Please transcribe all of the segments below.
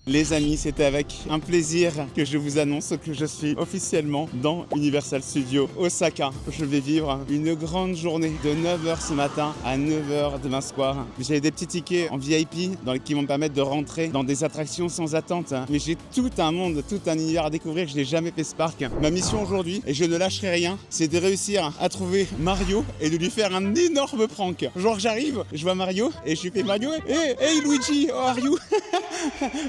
Les amis, c'était avec un plaisir que je vous annonce que je suis officiellement dans Universal Studios Osaka. Je vais vivre une grande journée de 9h ce matin à 9h demain soir. J'ai des petits tickets en VIP qui vont me permettre de rentrer dans des attractions sans attente. Mais j'ai tout un monde, tout un univers à découvrir. Je n'ai jamais fait ce parc. Ma mission aujourd'hui, et je ne lâcherai rien, c'est de réussir à trouver Mario et de lui faire un énorme prank. Genre j'arrive, je vois Mario et je lui fais Mario, hey Luigi, how are you?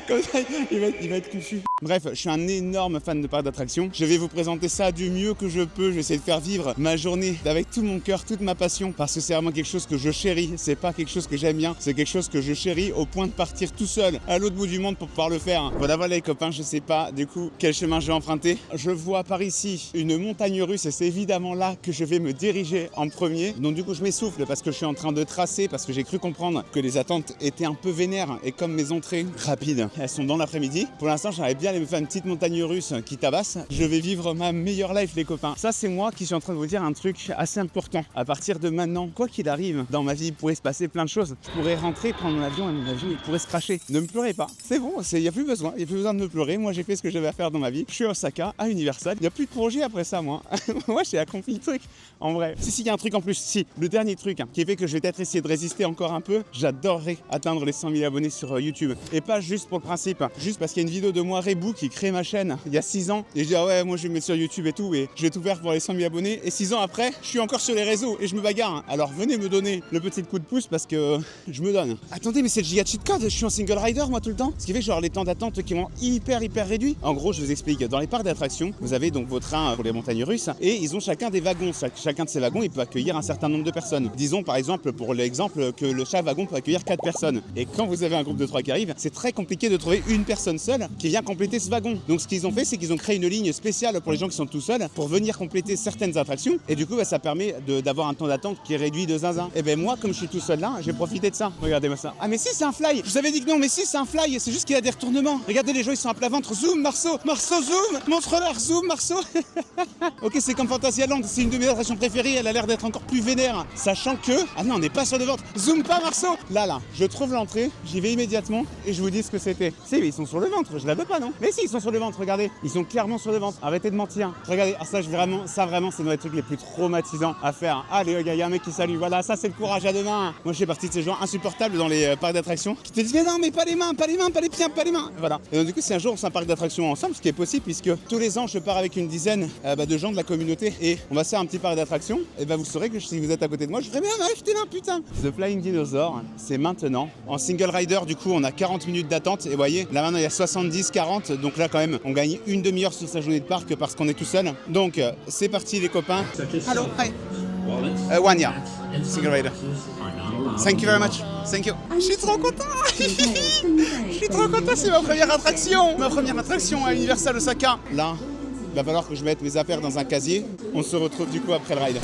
Comme ça, il va être confus. Bref, je suis un énorme fan de parcs d'attractions. Je vais vous présenter ça du mieux que je peux. Je vais essayer de faire vivre ma journée avec tout mon cœur, toute ma passion, parce que c'est vraiment quelque chose que je chéris. C'est pas quelque chose que j'aime bien, c'est quelque chose que je chéris au point de partir tout seul à l'autre bout du monde pour pouvoir le faire. Voilà les copains, je sais pas du coup quel chemin je vais emprunter. Je vois par ici une montagne russe et c'est évidemment là que je vais me diriger en premier. Donc du coup je m'essouffle parce que je suis en train de tracer, parce que j'ai cru comprendre que les attentes étaient un peu vénères et comme mes entrées rapides, elles sont dans l'après-midi. Pour l'instant, j'aimerais bien aller me faire une petite montagne russe qui tabasse. Je vais vivre ma meilleure life, les copains. Ça, c'est moi qui suis en train de vous dire un truc assez important. À partir de maintenant, quoi qu'il arrive, dans ma vie, il pourrait se passer plein de choses. Je pourrais rentrer, prendre mon avion et mon avion, il pourrait se crasher. Ne me pleurez pas. C'est bon, il n'y a plus besoin. Il n'y a plus besoin de me pleurer. Moi, j'ai fait ce que j'avais à faire dans ma vie. Je suis à Osaka, à Universal. Il n'y a plus de projet après ça, moi. Moi, j'ai accompli le truc. En vrai. Si, il y a un truc en plus. Si, le dernier truc qui fait que je vais peut-être essayer de résister encore un peu. J'adorerais atteindre les 100 000 abonnés sur YouTube. Et pas juste pour le principe, juste parce qu'il y a une vidéo de moi, Rebou, qui crée ma chaîne il y a 6 ans. Et je dis, ah ouais, moi je vais me mettre sur YouTube et tout, et je vais tout faire pour les 100 000 abonnés. Et 6 ans après, je suis encore sur les réseaux et je me bagarre. Alors venez me donner le petit coup de pouce parce que je me donne. Attendez, mais c'est le giga cheat code, je suis en single rider moi tout le temps. Ce qui fait que genre les temps d'attente qui vont hyper réduits. En gros, je vous explique, dans les parcs d'attractions, vous avez donc vos trains pour les montagnes russes et ils ont chacun des wagons. Chacun de ces wagons, il peut accueillir un certain nombre de personnes. Disons par exemple, pour l'exemple, que chaque wagon peut accueillir 4 personnes. Et quand vous avez un groupe de 3 qui arrive, c'est très compliqué de trouver une personne seule qui vient compléter ce wagon. Donc ce qu'ils ont fait, c'est qu'ils ont créé une ligne spéciale pour les gens qui sont tout seuls pour venir compléter certaines attractions. Et du coup, ça permet d'avoir un temps d'attente qui est réduit de zinzin. Et ben moi, comme je suis tout seul là, j'ai profité de ça. Regardez-moi ça. Ah mais si, c'est un fly. Je vous avais dit que non, mais si, c'est un fly. C'est juste qu'il y a des retournements. Regardez, les gens, ils sont à plat ventre. Zoom, Marceau. Marceau, zoom. Montre-leur, zoom, Marceau. Ok, c'est comme Fantasyland. C'est une de mes attractions préférées. Elle a l'air d'être encore plus vénère. Sachant que... Ah non, on n'est pas sur le ventre. Zoom pas, Marceau. Là, je trouve l'entrée. J'y vais immédiatement et je vous dis ce que c'était. Si, mais ils sont sur le ventre. Je la veux pas, non? Mais si, ils sont sur le ventre. Regardez. Ils sont clairement sur le ventre. Arrêtez de mentir. Regardez. Ah, ça, vraiment, c'est dans les trucs les plus traumatisants à faire. Allez, il y a un mec qui salue. Voilà, ça, c'est le courage à demain. Moi, je fais partie de ces gens insupportables dans les parcs d'attractions qui te disent, mais non, mais pas les mains, pas les pieds, pas les mains. Voilà. Et donc, du coup, c'est un jour, on fait un parc d'attractions ensemble, ce qui est possible puisque tous les ans, je pars avec une dizaine de gens de la communauté et on va se faire un petit parc d'attractions. Et vous saurez que si vous êtes à côté de moi, je ferai bien, j'étais là, putain. The Flying Dinosaur, c'est maintenant. En single rider, du coup, on a 40 minutes d'attente. Et vous voyez, là maintenant, il y a 70-40. Donc là, quand même, on gagne une demi-heure sur sa journée de parc parce qu'on est tout seul. Donc, c'est parti, les copains. Hello, hi. 1 year, single rider. Thank you very much. Thank you. Je suis trop content. Je suis trop content, c'est ma première attraction. Ma première attraction à Universal Osaka. Là, il va falloir que je mette mes affaires dans un casier. On se retrouve du coup après le ride.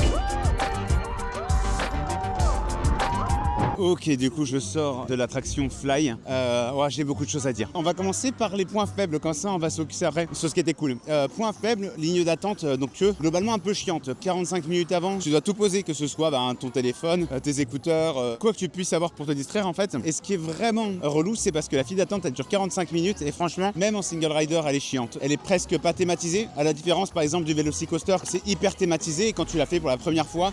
Ok, du coup, je sors de l'attraction Fly. Ouais, j'ai beaucoup de choses à dire. On va commencer par les points faibles, comme ça, on va s'occuper après sur ce qui était cool. Point faible, ligne d'attente, donc globalement un peu chiante. 45 minutes avant, tu dois tout poser, que ce soit ton téléphone, tes écouteurs, quoi que tu puisses avoir pour te distraire en fait. Et ce qui est vraiment relou, c'est parce que la file d'attente, elle dure 45 minutes et franchement, même en single rider, elle est chiante. Elle est presque pas thématisée, à la différence par exemple du Velocicoaster, c'est hyper thématisé et quand tu l'as fait pour la première fois,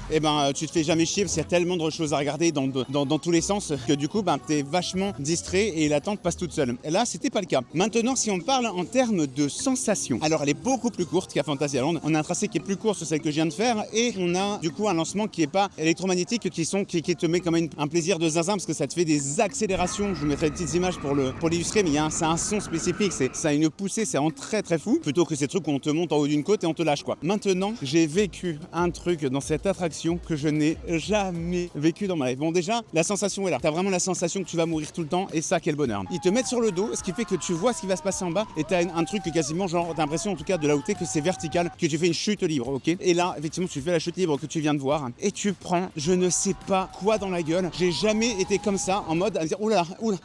tu te fais jamais chier parce qu'il y a tellement de choses à regarder dans tous les sens que du coup t'es vachement distrait et l'attente passe toute seule. Et là c'était pas le cas. Maintenant si on parle en termes de sensations, alors elle est beaucoup plus courte qu'à Fantasyland. On a un tracé qui est plus court sur celle que je viens de faire et on a du coup un lancement qui est pas électromagnétique qui te met quand même un plaisir de zinzin parce que ça te fait des accélérations. Je vous mettrai des petites images pour l'illustrer, mais c'est un son spécifique, ça a une poussée, c'est vraiment très très fou plutôt que ces trucs où on te monte en haut d'une côte et on te lâche quoi. Maintenant j'ai vécu un truc dans cette attraction que je n'ai jamais vécu dans ma vie. Bon déjà la sensation est là, t'as vraiment la sensation que tu vas mourir tout le temps et ça quel bonheur. Ils te mettent sur le dos, ce qui fait que tu vois ce qui va se passer en bas et t'as un truc quasiment genre, t'as l'impression en tout cas de là où t'es que c'est vertical, que tu fais une chute libre, ok. Et là effectivement tu fais la chute libre que tu viens de voir et tu prends je ne sais pas quoi dans la gueule. J'ai jamais été comme ça en mode à me dire oula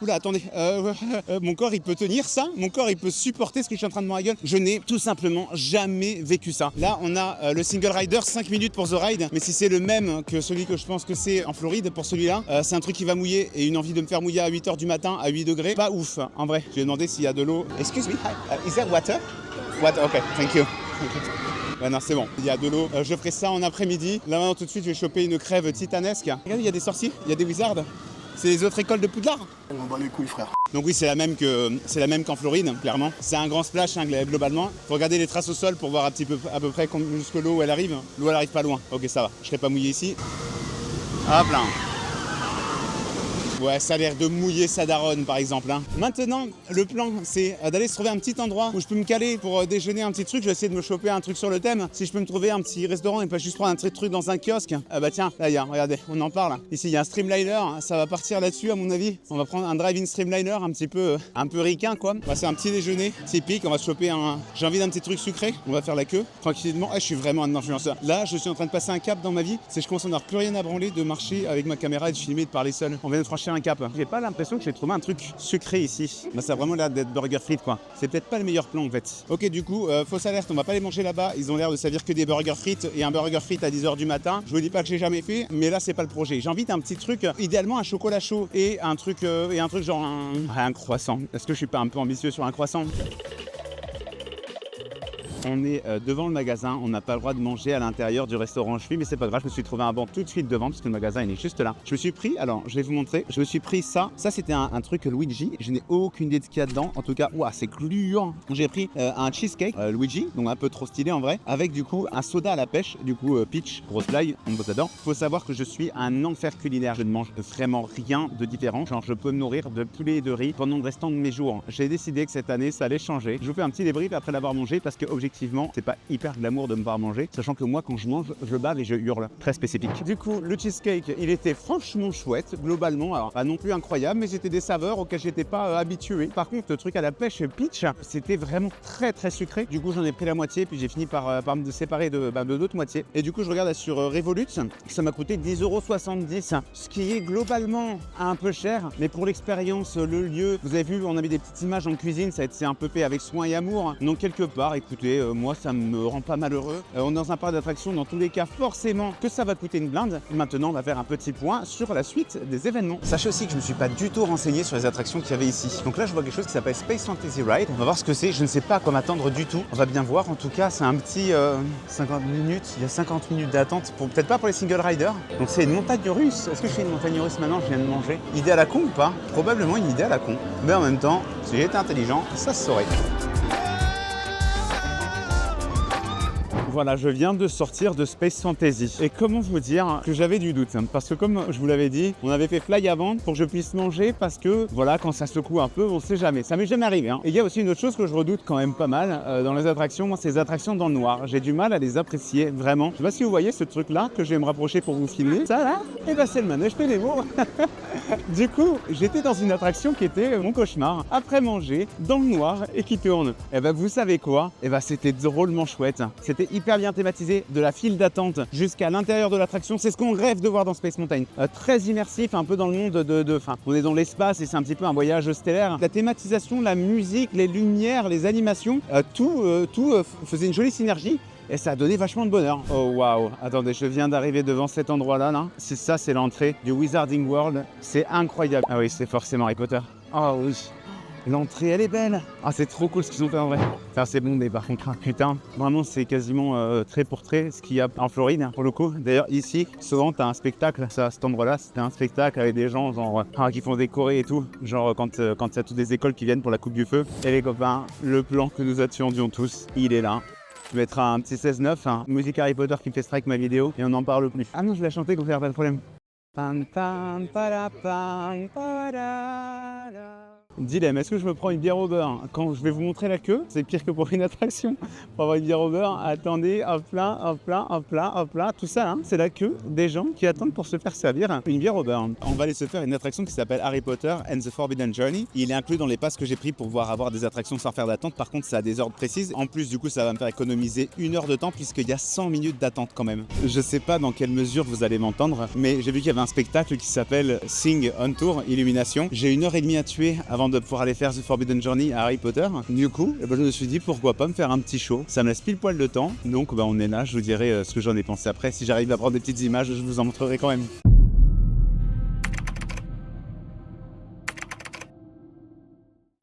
attendez, mon corps il peut tenir ça, mon corps il peut supporter ce que je suis en train de voir à la gueule. Je n'ai tout simplement jamais vécu ça. Là on a le single rider 5 minutes pour The Ride, mais si c'est le même que celui que je pense que c'est en Floride, pour celui-là c'est un truc qui va mouiller et une envie de me faire mouiller à 8h du matin à 8 degrés, pas ouf, en vrai. Je lui ai demandé s'il y a de l'eau. Excuse me, is there water? Water, ok, thank you. Ouais, non, c'est bon, il y a de l'eau. Je ferai ça en après-midi. Là maintenant, tout de suite, je vais choper une crève titanesque. Regardez, il y a des sorciers, il y a des wizards. C'est les autres écoles de Poudlard. On bat les couilles, frère. Donc oui, c'est la même qu'en Floride, clairement. C'est un grand splash, hein, globalement. Faut regarder les traces au sol pour voir à peu près jusqu'à l'eau où elle arrive. L'eau, elle arrive pas loin. Ok, ça va. Je serai pas mouillé ici. Hop là. Ouais, ça a l'air de mouiller sa daronne, par exemple. Hein. Maintenant, le plan, c'est d'aller se trouver un petit endroit où je peux me caler pour déjeuner un petit truc. Je vais essayer de me choper un truc sur le thème. Si je peux me trouver un petit restaurant et pas juste prendre un truc dans un kiosque. Ah bah tiens, là, regardez, on en parle. Ici, il y a un streamliner. Ça va partir là-dessus, à mon avis. On va prendre un drive-in streamliner un peu ricain, quoi. Bah, c'est un petit déjeuner typique. On va se choper J'ai envie d'un petit truc sucré. On va faire la queue tranquillement. Je suis vraiment un influenceur. Là, je suis en train de passer un cap dans ma vie. C'est que je commence à n'avoir plus rien à branler de marcher avec ma caméra et de filmer et de parler seul. On vient de franchir un cap. J'ai pas l'impression que j'ai trouvé un truc sucré ici. Bah, ça a vraiment l'air d'être burger frites, quoi. C'est peut-être pas le meilleur plan, en fait. Ok, du coup, fausse alerte, on va pas les manger là-bas. Ils ont l'air de servir que des burgers frites et un burger frites à 10h du matin. Je vous dis pas que j'ai jamais fait, mais là, c'est pas le projet. J'ai envie d'un petit truc, idéalement un chocolat chaud et un truc genre un croissant. Est-ce que je suis pas un peu ambitieux sur un croissant? On est devant le magasin, on n'a pas le droit de manger à l'intérieur du restaurant où je suis, mais c'est pas grave, je me suis trouvé un banc tout de suite devant parce que le magasin il est juste là. Je me suis pris, alors je vais vous montrer, je me suis pris ça c'était un truc Luigi, je n'ai aucune idée de ce qu'il y a dedans, en tout cas, ouah, c'est gluant. J'ai pris un cheesecake Luigi, donc un peu trop stylé en vrai, avec du coup un soda à la pêche, du coup peach, grosse blague, on bosse dedans. Faut savoir que je suis un enfer culinaire, je ne mange vraiment rien de différent, genre je peux me nourrir de poulet et de riz pendant le restant de mes jours. J'ai décidé que cette année ça allait changer. Je vous fais un petit débrief après l'avoir mangé parce que objectivement, c'est pas hyper glamour de me voir manger, sachant que moi, quand je mange, je bave et je hurle. Très spécifique. Du coup, le cheesecake, il était franchement chouette, globalement. Alors, pas non plus incroyable, mais c'était des saveurs auxquelles j'étais pas habitué. Par contre, le truc à la pêche peach, c'était vraiment très très sucré. Du coup, j'en ai pris la moitié, puis j'ai fini par me séparer de l'autre moitié. Et du coup, je regarde sur Revolut, ça m'a coûté 10,70 €, ce qui est globalement un peu cher, mais pour l'expérience, le lieu, vous avez vu, on a mis des petites images en cuisine, ça a été un peu fait avec soin et amour. Donc, quelque part, écoutez, moi ça me rend pas malheureux. On est dans un parc d'attractions, dans tous les cas forcément que ça va coûter une blinde. Maintenant on va faire un petit point sur la suite des événements. Sachez aussi que je me suis pas du tout renseigné sur les attractions qu'il y avait ici. Donc là je vois quelque chose qui s'appelle Space Fantasy Ride. On va voir ce que c'est, je ne sais pas à quoi m'attendre du tout. On va bien voir, en tout cas c'est un petit 50 minutes, il y a 50 minutes d'attente, peut-être pas pour les single riders. Donc c'est une montagne russe. Est-ce que je fais une montagne russe maintenant? Je viens de manger. Idée à la con ou pas? Probablement une idée à la con. Mais en même temps, si j'étais intelligent, ça se saurait. Voilà, je viens de sortir de Space Fantasy. Et comment vous dire que j'avais du doute? Parce que comme je vous l'avais dit, on avait fait fly avant pour que je puisse manger parce que, voilà, quand ça secoue un peu, on sait jamais. Ça m'est jamais arrivé. Hein. Et il y a aussi une autre chose que je redoute quand même pas mal dans les attractions. Moi, c'est les attractions dans le noir. J'ai du mal à les apprécier, vraiment. Je sais pas si vous voyez ce truc-là que je vais me rapprocher pour vous filmer. Ça, là, et ben c'est le manège Pénémo. Du coup, j'étais dans une attraction qui était mon cauchemar. Après manger, dans le noir et qui tourne. Et ben vous savez quoi? Et ben c'était drôlement chouette. C'était hyper bien thématisé, de la file d'attente jusqu'à l'intérieur de l'attraction. C'est ce qu'on rêve de voir dans Space Mountain. Très immersif, un peu dans le monde enfin, on est dans l'espace et c'est un petit peu un voyage stellaire. La thématisation, la musique, les lumières, les animations, tout faisait une jolie synergie. Et ça a donné vachement de bonheur. Oh waouh, attendez, je viens d'arriver devant cet endroit-là. Là. C'est ça, c'est l'entrée du Wizarding World. C'est incroyable. Ah oui, c'est forcément Harry Potter. Oh oui. L'entrée, elle est belle. Ah, c'est trop cool ce qu'ils ont fait en vrai. Enfin, c'est bondé par contre. Putain, vraiment, c'est quasiment trait pour trait ce qu'il y a en Floride, hein, pour le coup. D'ailleurs, ici, souvent, t'as un spectacle. Ça, à cet endroit-là, c'était un spectacle avec des gens genre, qui font des chorés et tout. Genre, quand il y a toutes des écoles qui viennent pour la Coupe du Feu. Et les copains, le plan que nous attendions tous, il est là. Je mettrai un petit 16-9, hein, musique Harry Potter qui me fait strike ma vidéo et on n'en parle plus. Ah non, je vais la chanter comme ça, pas de problème. Dilemme, est-ce que je me prends une bière au beurre quand je vais vous montrer la queue? C'est pire que pour une attraction. Pour avoir une bière au beurre, attendez, hop là, hop là, hop là, hop là. Tout ça, hein, c'est la queue des gens qui attendent pour se faire servir une bière au beurre. On va aller se faire une attraction qui s'appelle Harry Potter and the Forbidden Journey. Il est inclus dans les passes que j'ai pris pour pouvoir avoir des attractions sans faire d'attente. Par contre, ça a des ordres précises. En plus, du coup, ça va me faire économiser 1 heure de temps puisqu'il y a 100 minutes d'attente quand même. Je sais pas dans quelle mesure vous allez m'entendre, mais j'ai vu qu'il y avait un spectacle qui s'appelle Sing on Tour, Illumination. J'ai 1h30 à tuer avant de pouvoir aller faire The Forbidden Journey à Harry Potter. Du coup, je me suis dit pourquoi pas me faire un petit show. Ça me laisse pile poil de temps. Donc on est là, je vous dirai ce que j'en ai pensé après. Si j'arrive à prendre des petites images, je vous en montrerai quand même.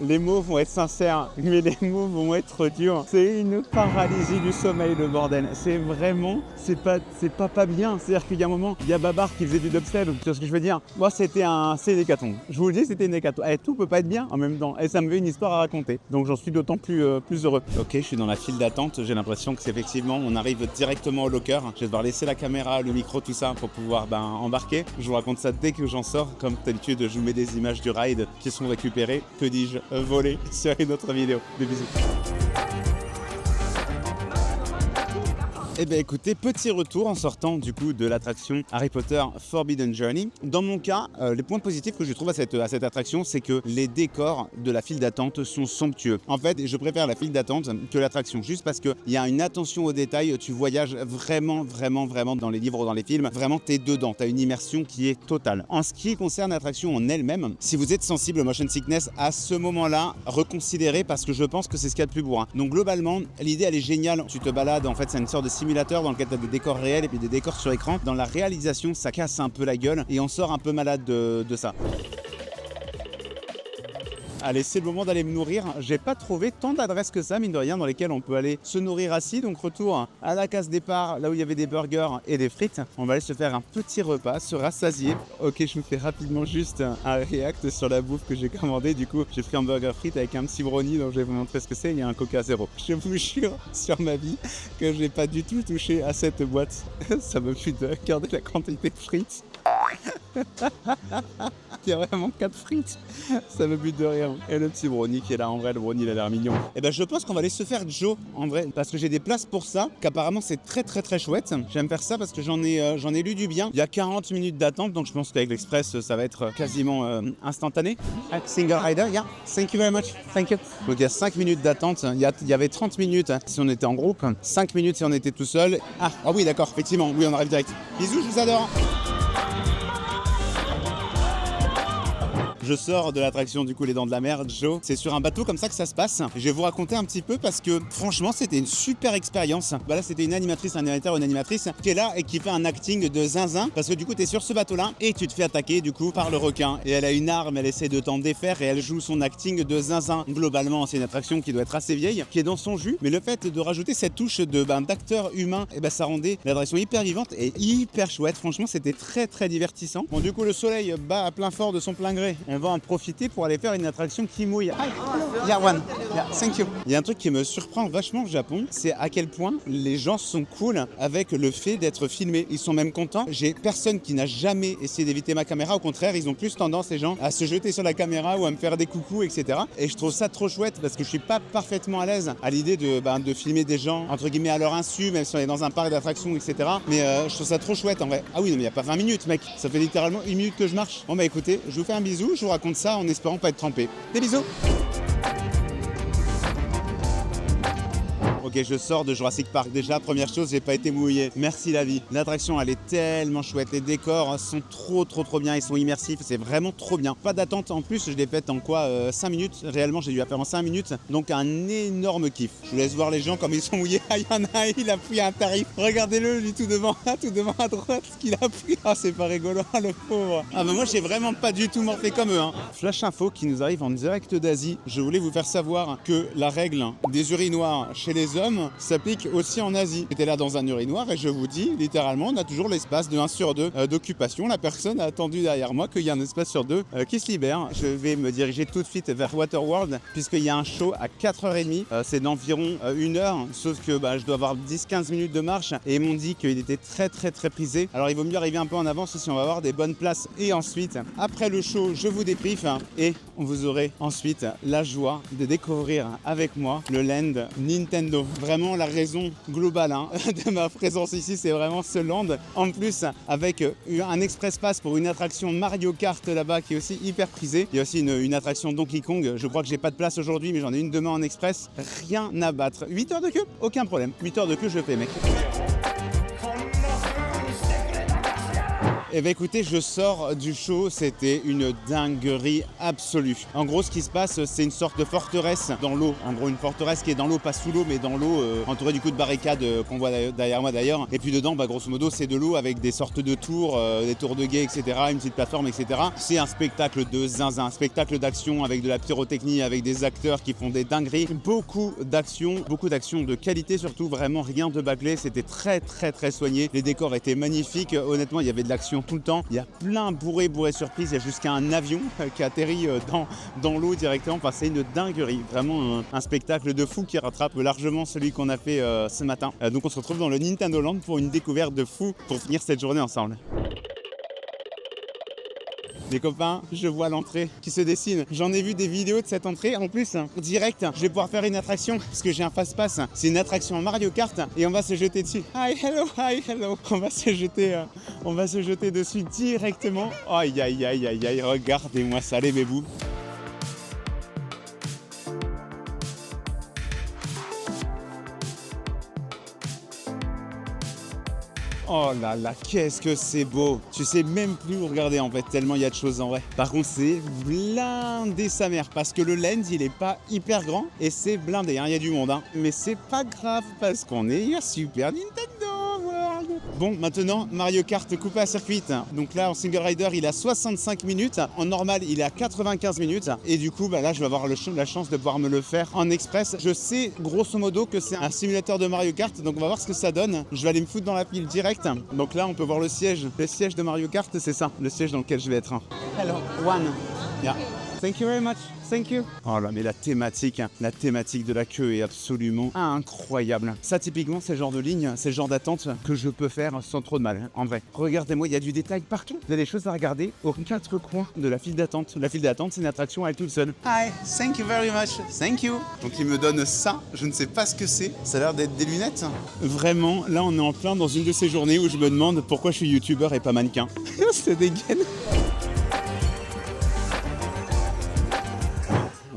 les mots vont être sincères, mais les mots vont être durs. C'est une paralysie du sommeil, le bordel. C'est vraiment, c'est pas bien. C'est-à-dire qu'il y a un moment, il y a Babar qui faisait du dubstep, tu vois ce que je veux dire? Moi, c'est une hécatombe. Je vous le dis, c'était une hécatombe. Tout peut pas être bien en même temps. Et ça me fait une histoire à raconter. Donc j'en suis d'autant plus heureux. Ok, je suis dans la file d'attente. J'ai l'impression que c'est effectivement, on arrive directement au locker. Je vais devoir laisser la caméra, le micro, tout ça pour pouvoir embarquer. Je vous raconte ça dès que j'en sors. Comme d'habitude, je vous mets des images du ride qui sont récupérées. Que dis-je, volées sur une autre vidéo. Des bisous. Eh bien écoutez, petit retour en sortant du coup de l'attraction Harry Potter Forbidden Journey. Dans mon cas, les points positifs que je trouve à cette attraction, c'est que les décors de la file d'attente sont somptueux. En fait, je préfère la file d'attente que l'attraction, juste parce qu'il y a une attention aux détails, tu voyages vraiment dans les livres ou dans les films, vraiment t'es dedans, t'as une immersion qui est totale. En ce qui concerne l'attraction en elle-même, si vous êtes sensible au motion sickness, à ce moment-là, reconsidérez parce que je pense que c'est ce qu'il y a de plus bourrin. Donc globalement, l'idée elle est géniale, tu te balades, en fait c'est une sorte de simulateur dans lequel tu as des décors réels et puis des décors sur écran. Dans la réalisation, ça casse un peu la gueule et on sort un peu malade de ça. Allez, c'est le moment d'aller me nourrir. J'ai pas trouvé tant d'adresses que ça, mine de rien, dans lesquelles on peut aller se nourrir assis. Donc retour à la case départ, là où il y avait des burgers et des frites. On va aller se faire un petit repas, se rassasier. Ok, je vous fais rapidement juste un react sur la bouffe que j'ai commandée. Du coup, j'ai pris un burger frites avec un petit brownie, donc je vais vous montrer ce que c'est. Il y a un Coca zéro. Je vous jure sur ma vie que j'ai pas du tout touché à cette boîte. Ça me fait de regarder la quantité de frites. Il y a vraiment 4 frites. Ça me bute de rire. Et le petit brownie qui est là, en vrai, le brownie il a l'air mignon. Et ben je pense qu'on va aller se faire Joe, en vrai, parce que j'ai des places pour ça, qu'apparemment c'est très chouette. J'aime faire ça parce que j'en ai lu du bien. Il y a 40 minutes d'attente, donc je pense qu'avec l'Express, ça va être quasiment instantané. Single rider, yeah. Thank you very much. Thank you. Donc il y a 5 minutes d'attente. Il y avait 30 minutes si on était en groupe, 5 minutes si on était tout seul. Ah oui, d'accord, effectivement, oui, on arrive direct. Bisous, je vous adore. Je sors de l'attraction du coup les Dents de la Mer, Joe. C'est sur un bateau comme ça que ça se passe. Je vais vous raconter un petit peu parce que franchement c'était une super expérience. Là c'était une animatrice, un animateur ou une animatrice qui est là et qui fait un acting de zinzin parce que du coup t'es sur ce bateau là et tu te fais attaquer du coup par le requin. Et elle a une arme, elle essaie de t'en défaire et elle joue son acting de zinzin. Globalement c'est une attraction qui doit être assez vieille, qui est dans son jus. Mais le fait de rajouter cette touche d'acteur humain, ça rendait l'attraction hyper vivante et hyper chouette. Franchement c'était très divertissant. Bon du coup le soleil bat à plein fort de son plein gré. On va en profiter pour aller faire une attraction qui mouille. Yeah, one. Yeah, thank you. Il y a un truc qui me surprend vachement au Japon, c'est à quel point les gens sont cool avec le fait d'être filmés. Ils sont même contents. J'ai personne qui n'a jamais essayé d'éviter ma caméra. Au contraire, ils ont plus tendance, les gens, à se jeter sur la caméra ou à me faire des coucous, etc. Et je trouve ça trop chouette parce que je suis pas parfaitement à l'aise à l'idée de filmer des gens, entre guillemets, à leur insu, même si on est dans un parc d'attractions, etc. Mais je trouve ça trop chouette en vrai. Ah oui, non, mais il n'y a pas 20 minutes, mec. Ça fait littéralement 1 minute que je marche. Bon, bah écoutez, je vous fais un bisou, je vous raconte ça en espérant pas être trempé. Des bisous. Ok, je sors de Jurassic Park. Déjà, première chose, j'ai pas été mouillé. Merci la vie. L'attraction, elle est tellement chouette. Les décors sont trop bien. Ils sont immersifs. C'est vraiment trop bien. Pas d'attente. En plus, je l'ai faite en 5 minutes. Réellement, j'ai dû la faire en 5 minutes. Donc, un énorme kiff. Je vous laisse voir les gens comme ils sont mouillés. Ah, il y en a, il a pris un tarif. Regardez-le, lui, tout devant à droite, ce qu'il a pris. Ah, c'est pas rigolo, le pauvre. Ah, moi, j'ai vraiment pas du tout morflé comme eux. Flash info qui nous arrive en direct d'Asie. Je voulais vous faire savoir que la règle des urinoirs chez les hommes s'applique aussi en Asie. J'étais là dans un urinoir et je vous dis, littéralement, on a toujours l'espace de 1 sur 2 d'occupation. La personne a attendu derrière moi qu'il y ait un espace sur 2 qui se libère. Je vais me diriger tout de suite vers Waterworld puisqu'il y a un show à 4h30. C'est d'environ 1 heure, sauf que je dois avoir 10-15 minutes de marche et ils m'ont dit qu'il était très prisé. Alors il vaut mieux arriver un peu en avance si on va avoir des bonnes places. Et ensuite, après le show, je vous débriefe et vous aurez ensuite la joie de découvrir avec moi le land Nintendo. Vraiment la raison globale de ma présence ici, c'est vraiment ce land. En plus, avec un express pass pour une attraction Mario Kart là-bas qui est aussi hyper prisée. Il y a aussi une attraction Donkey Kong. Je crois que j'ai pas de place aujourd'hui, mais j'en ai une demain en express. Rien à battre. 8 heures de queue? Aucun problème. 8 heures de queue, je fais, mec. Eh bien écoutez, je sors du show, c'était une dinguerie absolue. En gros, ce qui se passe, c'est une sorte de forteresse dans l'eau. En gros, une forteresse qui est dans l'eau, pas sous l'eau, mais dans l'eau, entourée du coup de barricades qu'on voit derrière moi d'ailleurs. Et puis dedans, grosso modo, c'est de l'eau avec des sortes de tours, des tours de guet, etc., une petite plateforme, etc. C'est un spectacle de zinzin, un spectacle d'action avec de la pyrotechnie, avec des acteurs qui font des dingueries. Beaucoup d'actions de qualité surtout, vraiment rien de bâclé. C'était très soigné. Les décors étaient magnifiques. Honnêtement, il y avait de l'action tout le temps. Il y a plein bourré surprise. Il y a jusqu'à un avion qui atterrit dans l'eau directement. Enfin, c'est une dinguerie. Vraiment un spectacle de fou qui rattrape largement celui qu'on a fait ce matin. Donc on se retrouve dans le Nintendo Land pour une découverte de fou pour finir cette journée ensemble. Les copains, je vois l'entrée qui se dessine. J'en ai vu des vidéos de cette entrée. En plus, direct, je vais pouvoir faire une attraction parce que j'ai un fast-pass. C'est une attraction Mario Kart et on va se jeter dessus. Hi, hello. On va se jeter dessus directement. Aïe, regardez-moi ça, les bébous. Oh là là, qu'est-ce que c'est beau. Tu sais même plus où regarder en fait, tellement il y a de choses en vrai. Par contre, c'est blindé sa mère parce que le lens, il est pas hyper grand et c'est blindé, il y a du monde. Mais c'est pas grave parce qu'on est à Super Nintendo World. Bon, maintenant, Mario Kart coupé à circuit. Donc là, en single rider, il a 65 minutes. En normal, il est à 95 minutes. Et du coup, là, je vais avoir la chance de pouvoir me le faire en express. Je sais, grosso modo, que c'est un simulateur de Mario Kart. Donc, on va voir ce que ça donne. Je vais aller me foutre dans la pile direct. Donc là, on peut voir le siège. Le siège de Mario Kart, c'est ça. Le siège dans lequel je vais être. Hello, one. Yeah. Thank you very much. Thank you. Oh là, mais la thématique de la queue est absolument incroyable. Ça, typiquement, c'est le genre de ligne, c'est le genre d'attente que je peux faire sans trop de mal, en vrai. Regardez-moi, il y a du détail partout. Il y a des choses à regarder aux quatre coins de la file d'attente. La file d'attente, c'est une attraction à elle toute seule. Hi, thank you very much. Thank you. Donc, il me donne ça. Je ne sais pas ce que c'est. Ça a l'air d'être des lunettes. Vraiment, là, on est en plein dans une de ces journées où je me demande pourquoi je suis youtubeur et pas mannequin. C'est dégaine.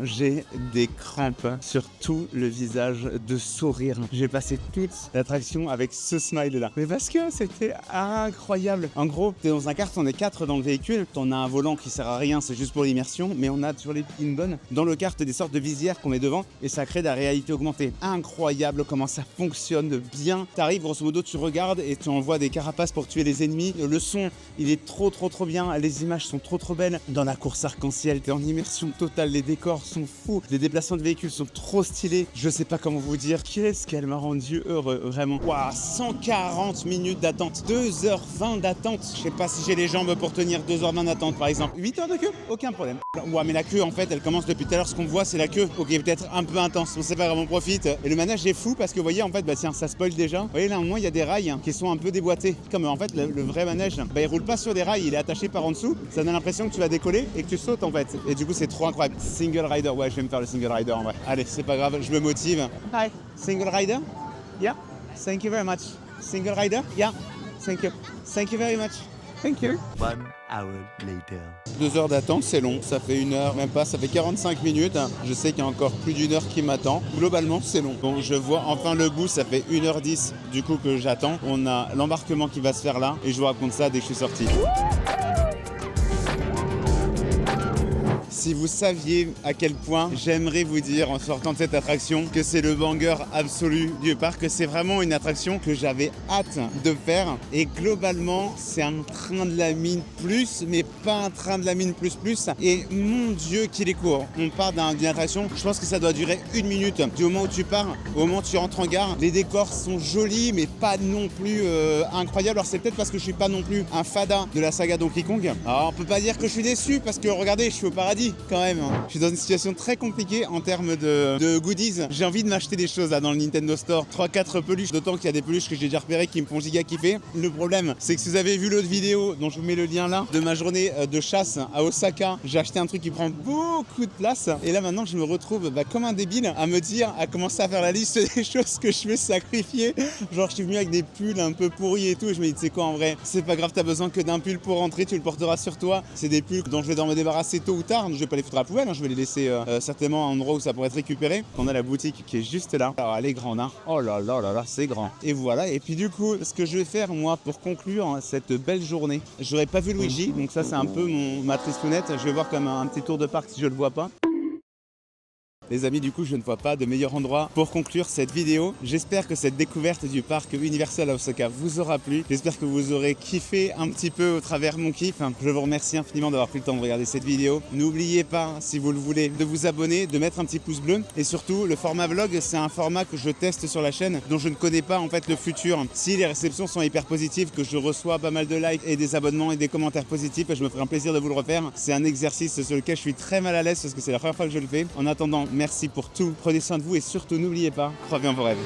J'ai des crampes sur tout le visage de sourire. J'ai passé toute l'attraction avec ce smile-là. Mais parce que c'était incroyable. En gros, t'es dans un kart, on est 4 dans le véhicule. On a un volant qui sert à rien, c'est juste pour l'immersion. Mais on a sur les pin-bonnes, dans le kart, des sortes de visières qu'on met devant. Et ça crée de la réalité augmentée. Incroyable comment ça fonctionne bien. T'arrives, grosso modo, tu regardes et tu envoies des carapaces pour tuer les ennemis. Le son, il est trop bien. Les images sont trop belles. Dans la course arc-en-ciel, t'es en immersion totale. Les décors sont fous, les déplacements de véhicules sont trop stylés, je sais pas comment vous dire, qu'est-ce qu'elle m'a rendu heureux, vraiment. Waouh, 140 minutes d'attente, 2h20 d'attente, je sais pas si j'ai les jambes pour tenir 2h20 d'attente par exemple. 8 heures de queue, aucun problème. Ouais, mais la queue en fait, elle commence depuis tout à l'heure, ce qu'on voit c'est la queue, ok, peut-être un peu intense, on sait pas vraiment, on profite. Et le manège est fou parce que vous voyez en fait, tiens, ça spoil déjà, vous voyez là au moins il y a des rails qui sont un peu déboîtés, comme en fait le vrai manège, il roule pas sur des rails, il est attaché par en dessous, ça donne l'impression que tu vas décoller et que tu sautes en fait, et du coup c'est trop incroyable. Single rider, ouais, je vais me faire le single rider en vrai. Allez, c'est pas grave, je me motive. Hi, single rider? Yeah, thank you very much. Single rider? Yeah, thank you. Thank you very much. Thank you. 1 hour later. 2 heures d'attente, c'est long. Ça fait 1 heure, même pas, ça fait 45 minutes. Je sais qu'il y a encore plus d'1 heure qui m'attend. Globalement, c'est long. Bon, je vois enfin le bout, ça fait 1h10 du coup que j'attends. On a l'embarquement qui va se faire là et je vous raconte ça dès que je suis sorti. Si vous saviez à quel point j'aimerais vous dire en sortant de cette attraction que c'est le banger absolu du parc, que c'est vraiment une attraction que j'avais hâte de faire. Et globalement, c'est un train de la mine plus, mais pas un train de la mine plus. Et mon Dieu qu'il est court. On part d'une attraction, je pense que ça doit durer 1 minute. Du moment où tu pars, au moment où tu rentres en gare, les décors sont jolis, mais pas non plus incroyables. Alors c'est peut-être parce que je suis pas non plus un fada de la saga Donkey Kong. Alors on peut pas dire que je suis déçu parce que regardez, je suis au paradis. Quand même, je suis dans une situation très compliquée en termes de goodies. J'ai envie de m'acheter des choses là dans le Nintendo Store. 3-4 peluches, d'autant qu'il y a des peluches que j'ai déjà repérées qui me font giga kiffer. Le problème, c'est que si vous avez vu l'autre vidéo dont je vous mets le lien là, de ma journée de chasse à Osaka, j'ai acheté un truc qui prend beaucoup de place. Et là maintenant, je me retrouve comme un débile à commencer à faire la liste des choses que je vais sacrifier. Genre, je suis venu avec des pulls un peu pourris et tout. Et je me dis, tu sais quoi, en vrai, c'est pas grave, t'as besoin que d'un pull pour rentrer, tu le porteras sur toi. C'est des pulls dont je vais devoir me débarrasser tôt ou tard. je vais pas les foutre à la poubelle, hein, je vais les laisser certainement à un endroit où ça pourrait être récupéré. On a la boutique qui est juste là. Alors elle est grande, hein. Oh là là là là, c'est grand. Et voilà, et puis du coup, ce que je vais faire moi pour conclure cette belle journée, j'aurais pas vu Luigi, donc ça c'est un peu ma tristounette. Je vais voir comme un petit tour de parc si je le vois pas. Les amis, du coup, je ne vois pas de meilleur endroit pour conclure cette vidéo. J'espère que cette découverte du parc Universal à Osaka vous aura plu. J'espère que vous aurez kiffé un petit peu au travers mon kiff. Je vous remercie infiniment d'avoir pris le temps de regarder cette vidéo. N'oubliez pas, si vous le voulez, de vous abonner, de mettre un petit pouce bleu. Et surtout, le format vlog, c'est un format que je teste sur la chaîne, dont je ne connais pas en fait le futur. Si les réceptions sont hyper positives, que je reçois pas mal de likes et des abonnements et des commentaires positifs, je me ferai un plaisir de vous le refaire. C'est un exercice sur lequel je suis très mal à l'aise parce que c'est la première fois que je le fais. En attendant, merci pour tout, prenez soin de vous et surtout n'oubliez pas, croyez en vos rêves.